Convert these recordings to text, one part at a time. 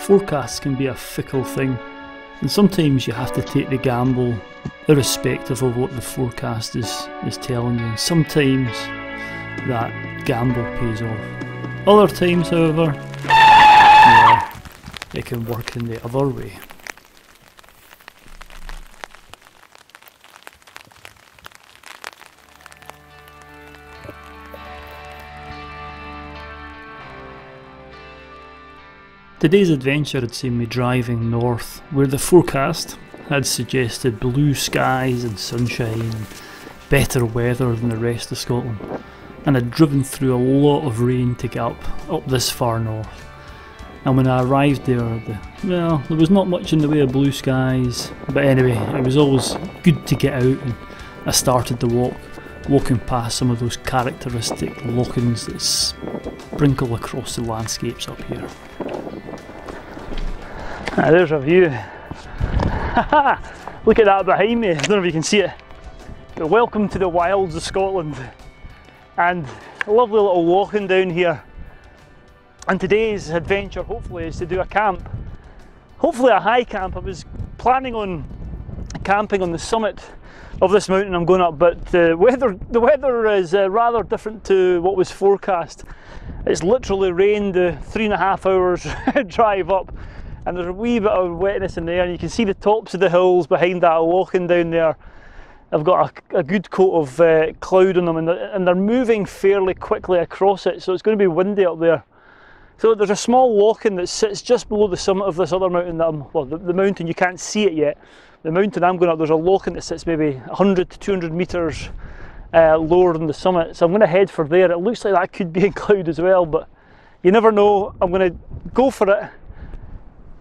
forecasts can be a fickle thing, and sometimes you have to take the gamble irrespective of what the forecast is telling you, and sometimes that gamble pays off. Other times, however, yeah, it can work in the other way. Today's adventure had seen me driving north, where the forecast had suggested blue skies and sunshine and better weather than the rest of Scotland, and had driven through a lot of rain to get up this far north. And when I arrived there, there was not much in the way of blue skies, but anyway, it was always good to get out, and I started the walking past some of those characteristic lochans that sprinkle across the landscapes up here. There's a view. Look at that behind me, I don't know if you can see it. But welcome to the wilds of Scotland, and a lovely little lochan down here. And today's adventure hopefully is to do a camp. Hopefully a high camp. I was planning on camping on the summit of this mountain I'm going up, but the weather is rather different to what was forecast. It's literally rained the 3.5 hours drive up, and there's a wee bit of wetness in there, and you can see the tops of the hills behind that lochan down there. I've got a good coat of cloud on them, and they're moving fairly quickly across it, so it's going to be windy up there. So there's a small lochan that sits just below the summit of this other mountain that the mountain, you can't see it yet. The mountain I'm going up, there's a lochan that sits maybe 100 to 200 metres lower than the summit, so I'm going to head for there. It looks like that could be in cloud as well, but you never know. I'm going to go for it,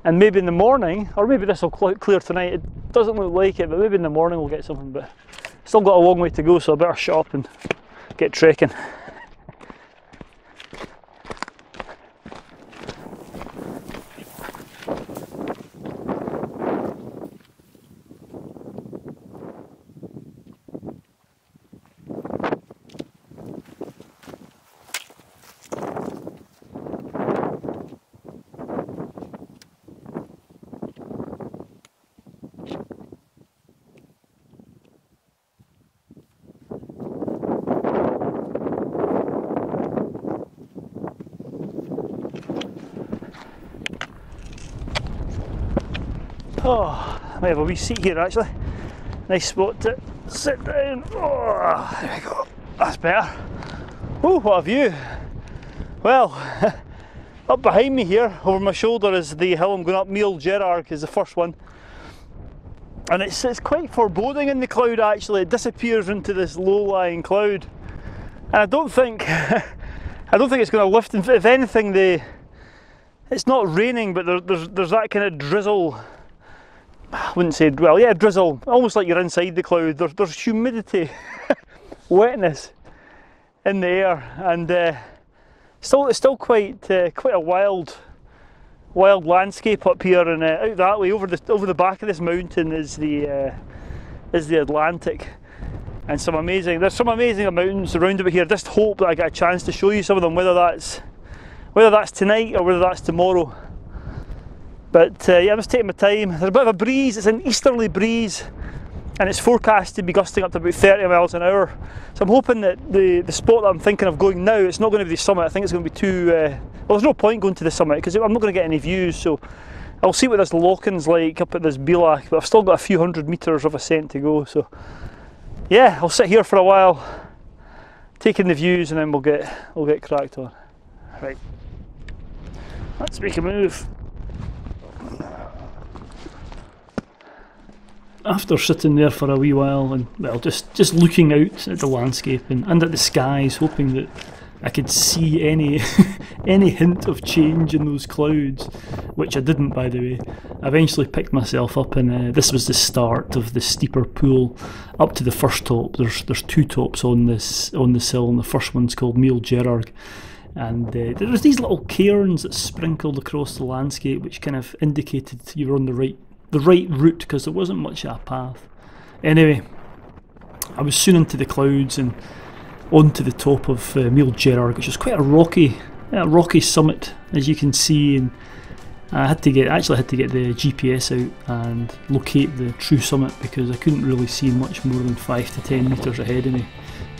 and maybe in the morning, or maybe this will clear tonight. It doesn't look like it, but maybe in the morning we'll get something, but still got a long way to go, so I better shut up and get trekking. Oh, I might have a wee seat here actually. Nice spot to sit down. Oh, there we go. That's better. Oh, what a view. Well, up behind me here, over my shoulder, is the hill I'm going up. Cul Mor is the first one. And it's quite foreboding in the cloud actually. It disappears into this low-lying cloud. And I don't think it's going to lift. If anything, it's not raining, but there's that kind of drizzle. I wouldn't say, well, yeah, drizzle, almost like you're inside the cloud. There's humidity, wetness in the air, and it's still quite a wild landscape up here. And out that way, over the back of this mountain is the Atlantic, and there's some amazing mountains around about here. Just hope that I get a chance to show you some of them, whether that's tonight or whether that's tomorrow. But yeah, I'm just taking my time. There's a bit of a breeze. It's an easterly breeze, and it's forecast to be gusting up to about 30 miles an hour. So I'm hoping that the spot that I'm thinking of going now, it's not going to be the summit. I think it's going to be too... well, there's no point going to the summit because I'm not going to get any views. So I'll see what this lochan's like up at this Bielach, but I've still got a few hundred metres of ascent to go. So yeah, I'll sit here for a while, taking the views, and then we'll get cracked on. Right, let's make a move. After sitting there for a wee while and, well, just looking out at the landscape and at the skies, hoping that I could see any hint of change in those clouds, which I didn't, by the way, I eventually picked myself up, and this was the start of the steeper pool up to the first top. There's two tops on this hill, and the first one's called Cul Mor, and there's these little cairns that sprinkled across the landscape, which kind of indicated you were on the right route, because there wasn't much of a path. Anyway, I was soon into the clouds and onto the top of Cul Mor, which is quite a rocky summit, as you can see, and I actually had to get the GPS out and locate the true summit because I couldn't really see much more than 5 to 10 metres ahead of me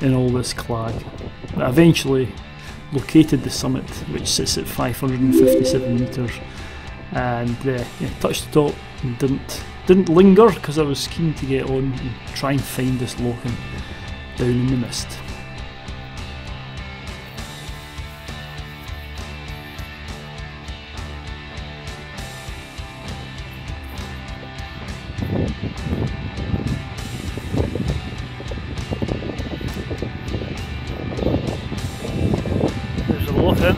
in all this clag. But I eventually located the summit, which sits at 557 metres, and yeah, touched the top and didn't linger because I was keen to get on and try and find this lochen down in the mist. There's the lochen.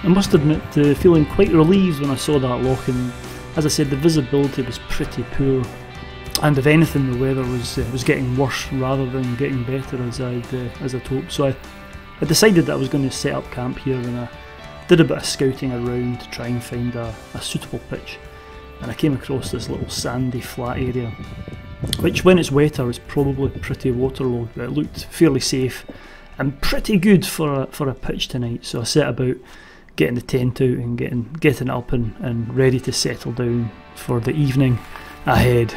I must admit feeling quite relieved when I saw that lochen. As I said, the visibility was pretty poor, and if anything the weather was getting worse rather than getting better as I'd hoped. So I decided that I was going to set up camp here, and I did a bit of scouting around to try and find a suitable pitch, and I came across this little sandy flat area, which when it's wetter is probably pretty waterlogged, but it looked fairly safe and pretty good for a pitch tonight. So I set about getting the tent out and getting it up and ready to settle down for the evening ahead.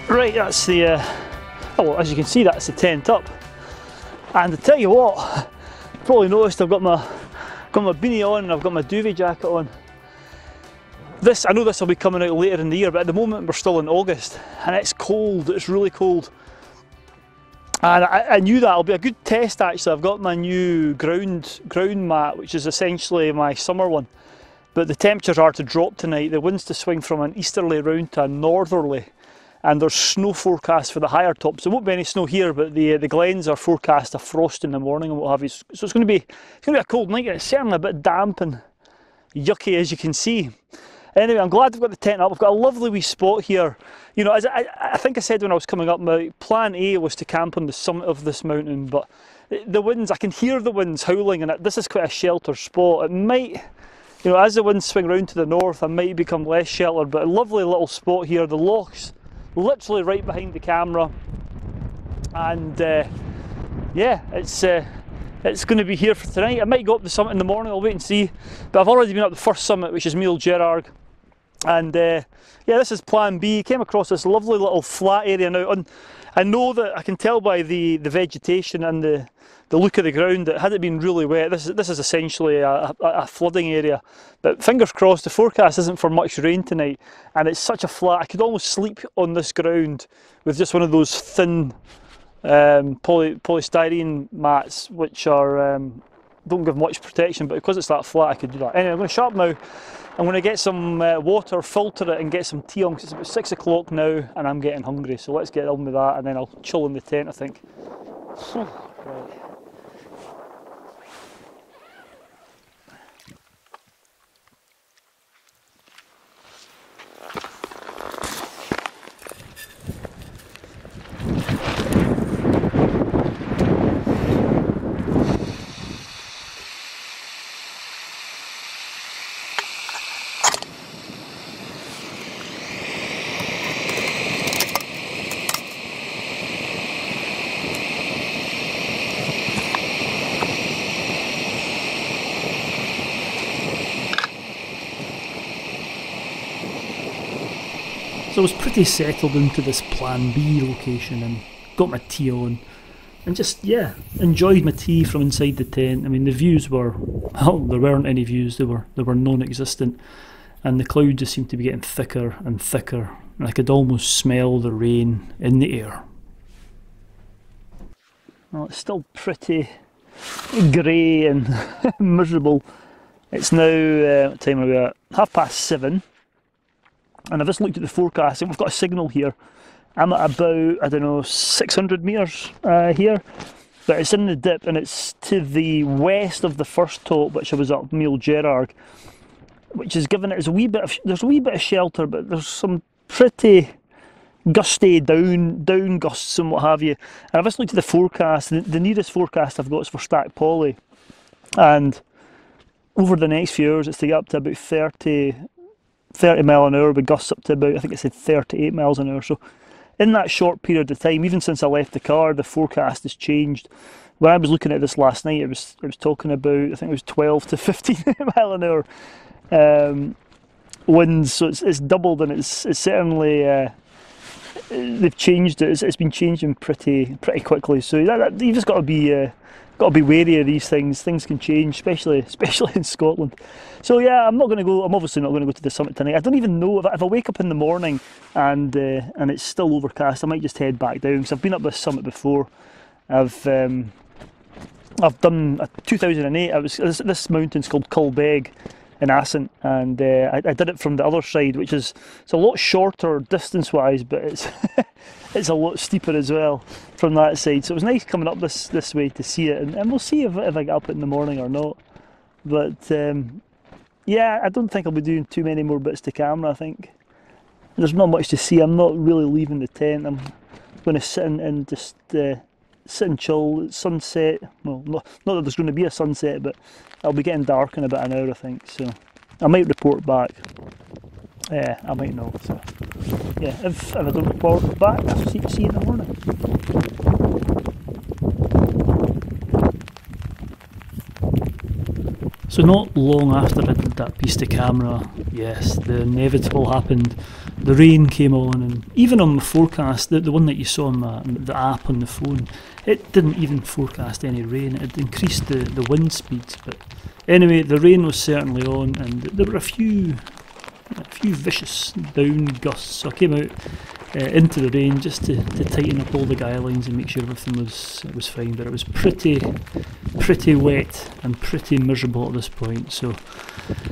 Right, that's the, well, as you can see, that's the tent up. And to tell you what, you've probably noticed I've got my beanie on and I've got my duvet jacket on. I know this will be coming out later in the year, but at the moment we're still in August and it's cold, it's really cold. And I knew that'll be a good test actually. I've got my new ground mat, which is essentially my summer one. But the temperatures are to drop tonight. The wind's to swing from an easterly round to a northerly. And there's snow forecast for the higher tops. There won't be any snow here, but the glens are forecast a frost in the morning and what have you. So it's going to be a cold night, and it's certainly a bit damp and yucky, as you can see. Anyway, I'm glad I've got the tent up. I've got a lovely wee spot here. You know, as I think I said when I was coming up, my plan A was to camp on the summit of this mountain, but the winds, I can hear the winds howling, and this is quite a sheltered spot. It might, you know, as the winds swing round to the north, I might become less sheltered, but a lovely little spot here. The loch's literally right behind the camera, and yeah, it's going to be here for tonight. I might go up the summit in the morning, I'll wait and see, but I've already been up the first summit, which is Mule Gerarg, and yeah, this is plan B. Came across this lovely little flat area now, and I know that I can tell by the vegetation and the look of the ground that had it been really wet, this is essentially a flooding area. But fingers crossed, the forecast isn't for much rain tonight, and it's such a flat, I could almost sleep on this ground with just one of those thin polystyrene mats, which are don't give much protection, but because it's that flat I could do that. Anyway, I'm going to shut up now. I'm going to get some water, filter it and get some tea on, because it's about 6 o'clock now and I'm getting hungry, so let's get on with that and then I'll chill in the tent, I think. Right. So I was pretty settled into this plan B location and got my tea on and just, yeah, enjoyed my tea from inside the tent. I mean, the views were, well, there weren't any views, they were non-existent, and the clouds just seemed to be getting thicker and thicker, and I could almost smell the rain in the air. Well, it's still pretty grey and miserable. It's now, what time are we at? 7:30, and I've just looked at the forecast and we've got a signal here. I'm at about, I don't know, 600 metres here, but it's in the dip and it's to the west of the first top, which I was up Mule Gerard, which is giving it there's a wee bit of shelter, but there's some pretty gusty down gusts and what have you. And I've just looked at the forecast. The nearest forecast I've got is for Stack Polly, and over the next few hours it's to get up to about 30 mile an hour with gusts up to about, I think it said 38 miles an hour. So in that short period of time, even since I left the car, the forecast has changed. When I was looking at this last night, it was talking about, I think it was 12 to 15 mile an hour winds. So it's doubled, and it's certainly they've changed it. It's been changing pretty quickly. So you've just got to be wary of these things. Things can change, especially in Scotland. So yeah, I'm obviously not going to go to the summit tonight. I don't even know if I wake up in the morning and it's still overcast, I might just head back down, because I've been up this summit before. I've done 2008. This mountain's called Cul Mor in Assynt, and I did it from the other side, which is it's a lot shorter distance-wise, but it's a lot steeper as well from that side. So it was nice coming up this way to see it, and we'll see if I get up in the morning or not. But yeah, I don't think I'll be doing too many more bits to camera. I think there's not much to see. I'm not really leaving the tent. I'm going to sit and just sit and chill. It's sunset. Well, not that there's going to be a sunset, but it'll be getting dark in about an hour, I think. So I might report back. I might not. So yeah, if I don't report back, I'll see you in the morning. So not long after I did that piece to camera, yes, the inevitable happened. The rain came on, and even on the forecast, the one that you saw on the app on the phone, it didn't even forecast any rain. It increased the wind speeds, but anyway, the rain was certainly on, and there were a few vicious down gusts. So I came out into the rain just to tighten up all the guy lines and make sure everything was fine. But it was pretty wet and pretty miserable at this point. So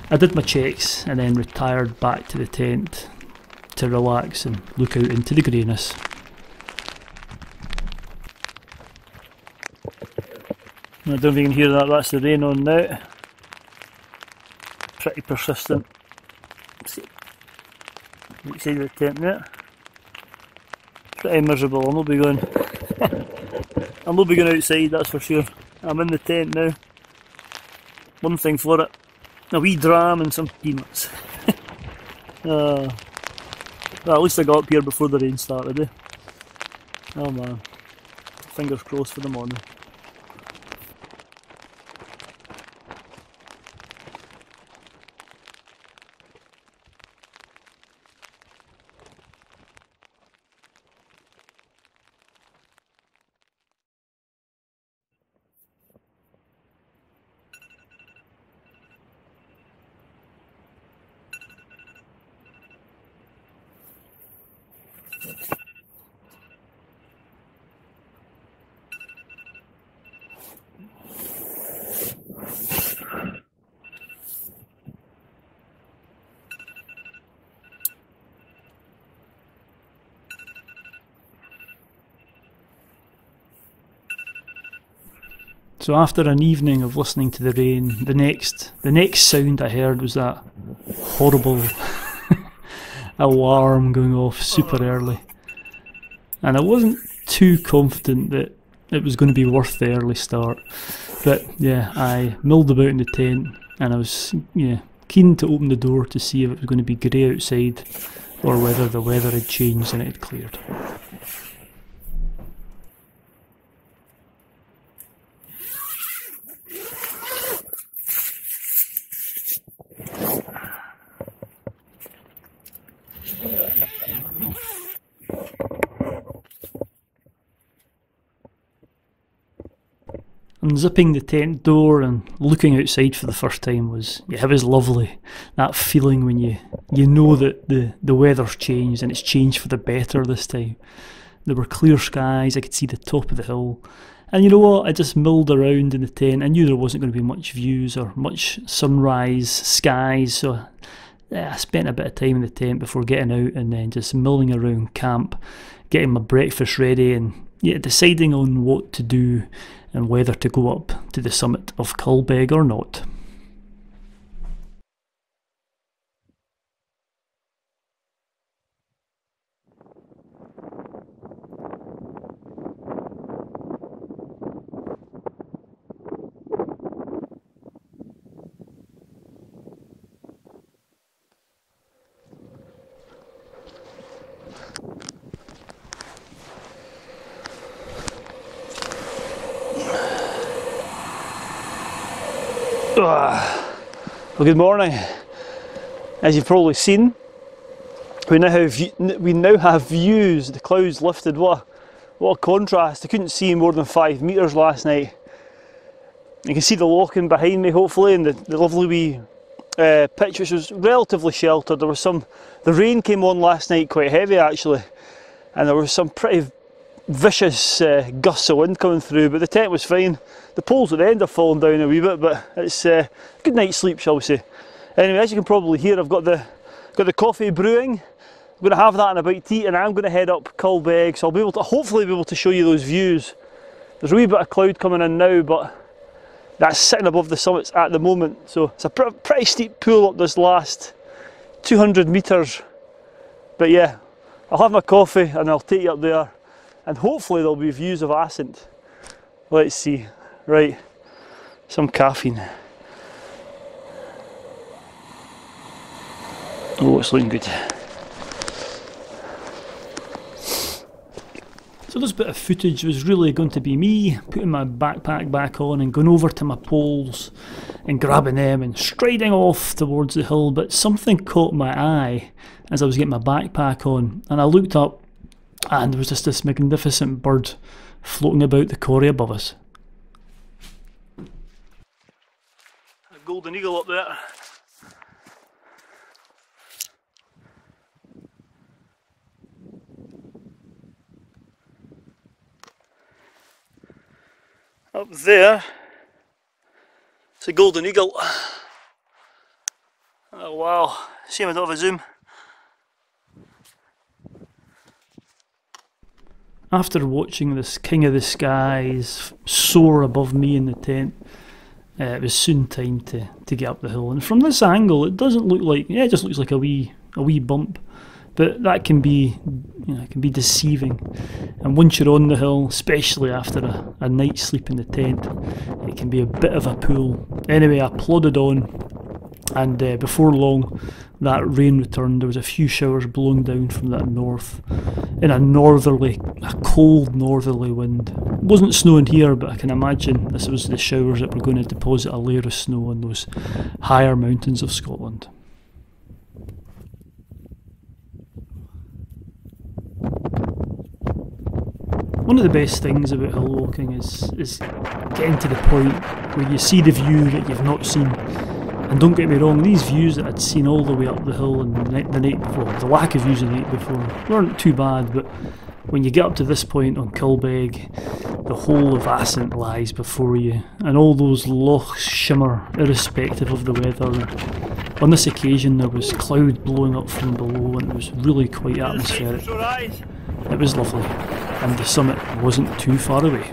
I did my checks and then retired back to the tent to relax and look out into the greyness. I don't know if you can hear that. That's the rain on now. Pretty persistent. Outside the tent there. Pretty miserable. I'll not be going outside, that's for sure. I'm in the tent now. One thing for it, a wee dram and some peanuts. Well, at least I got up here before the rain started, eh? Oh man, fingers crossed for the morning. So after an evening of listening to the rain, the next sound I heard was that horrible alarm going off super early. And I wasn't too confident that it was going to be worth the early start. But yeah, I milled about in the tent, and I was keen to open the door to see if it was going to be grey outside or whether the weather had changed and it had cleared. Unzipping the tent door and looking outside for the first time was lovely. That feeling when you know that the weather's changed and it's changed for the better this time. There were clear skies, I could see the top of the hill. And you know what, I just milled around in the tent. I knew there wasn't going to be much views or much sunrise skies, so I spent a bit of time in the tent before getting out and then just milling around camp, getting my breakfast ready and deciding on what to do and whether to go up to the summit of Cul Mor or not. Well, good morning. As you've probably seen, we now have views. The clouds lifted. What a contrast! I couldn't see more than 5 metres last night. You can see the loching behind me, hopefully, and the lovely wee pitch, which was relatively sheltered. There was the rain came on last night, quite heavy actually, and there was some pretty vicious gusts of wind coming through, but the tent was fine. The poles at the end have fallen down a wee bit, but it's a good night's sleep, shall we say. Anyway, as you can probably hear, I've got the coffee brewing. I'm going to have that and a bite to eat, and I'm going to head up Cul Mor, so I'll be able to hopefully be able to show you those views. There's a wee bit of cloud coming in now, but that's sitting above the summits at the moment, so it's a pretty steep pull up this last 200 metres. But yeah, I'll have my coffee and I'll take you up there, and hopefully there'll be views of Assynt. Let's see. Right, some caffeine. Oh, it's looking good. So this bit of footage was really going to be me putting my backpack back on and going over to my poles and grabbing them and striding off towards the hill, but something caught my eye as I was getting my backpack on, and I looked up and there was just this magnificent bird floating about the corrie above us. A golden eagle up there. Up there, it's a golden eagle. Oh wow, see him a bit of a zoom. After watching this king of the skies soar above me in the tent, it was soon time to get up the hill. And from this angle, it doesn't look like, it just looks like a wee bump. But that can be, it can be deceiving. And once you're on the hill, especially after a night's sleep in the tent, it can be a bit of a pull. Anyway, I plodded on, and before long, that rain returned. There was a few showers blowing down from that north, in a cold northerly wind. It wasn't snowing here, but I can imagine this was the showers that were going to deposit a layer of snow on those higher mountains of Scotland. One of the best things about hill walking is getting to the point where you see the view that you've not seen. And don't get me wrong, these views that I'd seen all the way up the hill and the night before, the lack of views the night before, weren't too bad, but when you get up to this point on Cul Mor, the whole of Assynt lies before you, and all those lochs shimmer irrespective of the weather. On this occasion there was cloud blowing up from below and it was really quite atmospheric. It was lovely, and the summit wasn't too far away.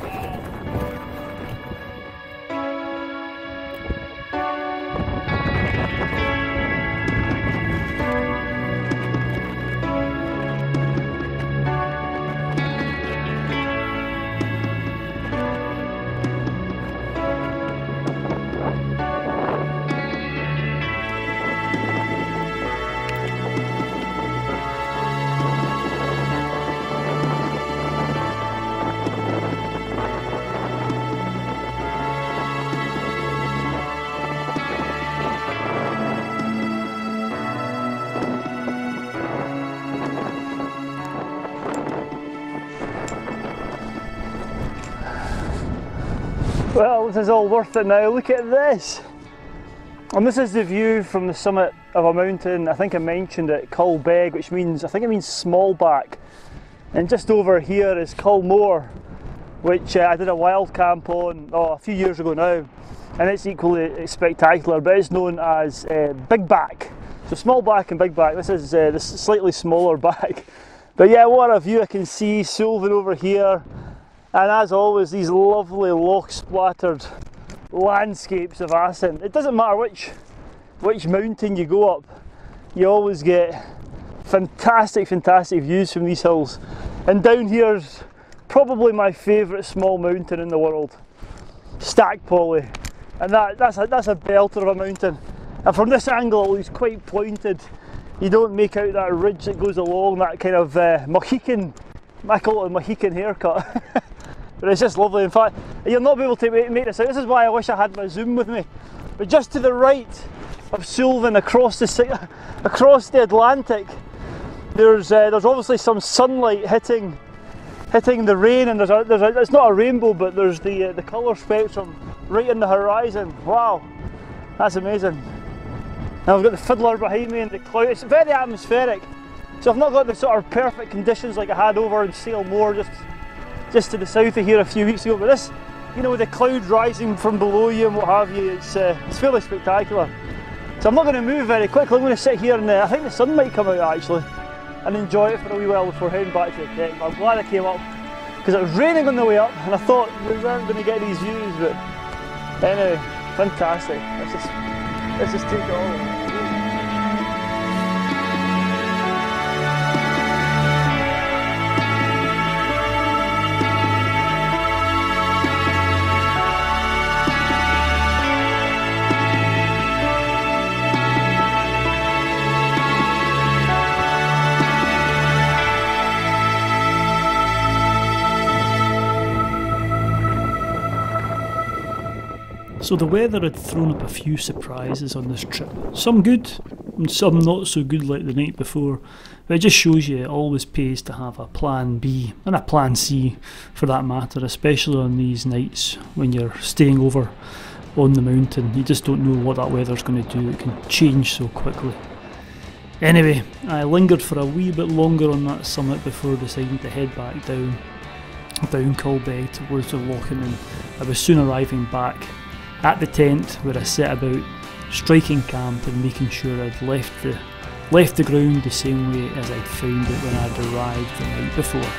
Well, this is all worth it now. Look at this! And this is the view from the summit of a mountain. I think I mentioned it, Cul Mor, which means, I think it means small back. And just over here is Cul Mor, which I did a wild camp on a few years ago now, and it's equally spectacular, but it's known as big back. So small back and big back. This is the slightly smaller back. But yeah, what a view I can see. Sullivan over here, and as always, these lovely loch splattered landscapes of Assynt. It doesn't matter which mountain you go up, you always get fantastic views from these hills. And down here's probably my favourite small mountain in the world, Stackpolly, and that's a belter of a mountain. And from this angle it looks quite pointed. You don't make out that ridge that goes along, that kind of Mohican, I call it a Mohican haircut. But it's just lovely. In fact, you'll not be able to make this out. This is why I wish I had my zoom with me. But just to the right of Sullivan, across the Atlantic, there's obviously some sunlight hitting the rain, and it's not a rainbow, but there's the colour spectrum right in the horizon. Wow, that's amazing. Now I've got the fiddler behind me and the cloud. It's very atmospheric. So I've not got the sort of perfect conditions like I had over in Cul Mor just to the south of here a few weeks ago. But this, you know, with the clouds rising from below you and what have you, it's fairly spectacular. So I'm not going to move very quickly. I'm going to sit here and I think the sun might come out actually, and enjoy it for a wee while before heading back to the tent. But I'm glad I came up because it was raining on the way up and I thought we weren't going to get these views, but anyway, fantastic. Let's just take it all in. So the weather had thrown up a few surprises on this trip. Some good and some not so good like the night before. But it just shows you it always pays to have a plan B and a plan C for that matter, especially on these nights when you're staying over on the mountain. You just don't know what that weather's going to do. It can change so quickly. Anyway, I lingered for a wee bit longer on that summit before deciding to head back down Culbeg towards the Lochan, and I was soon arriving back at the tent where I set about striking camp and making sure I'd left the ground the same way as I'd found it when I'd arrived the night before.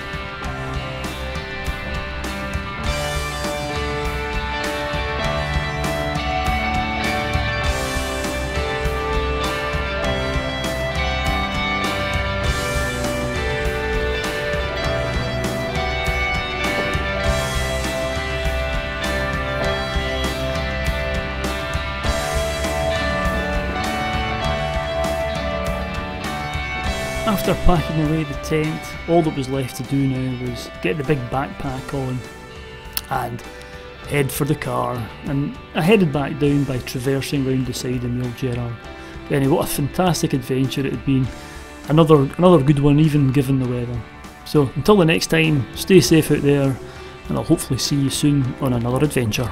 After packing away the tent, all that was left to do now was get the big backpack on and head for the car, and I headed back down by traversing round the side of Mule Gerard. Anyway, what a fantastic adventure it had been, another good one even given the weather. So until the next time, stay safe out there, and I'll hopefully see you soon on another adventure.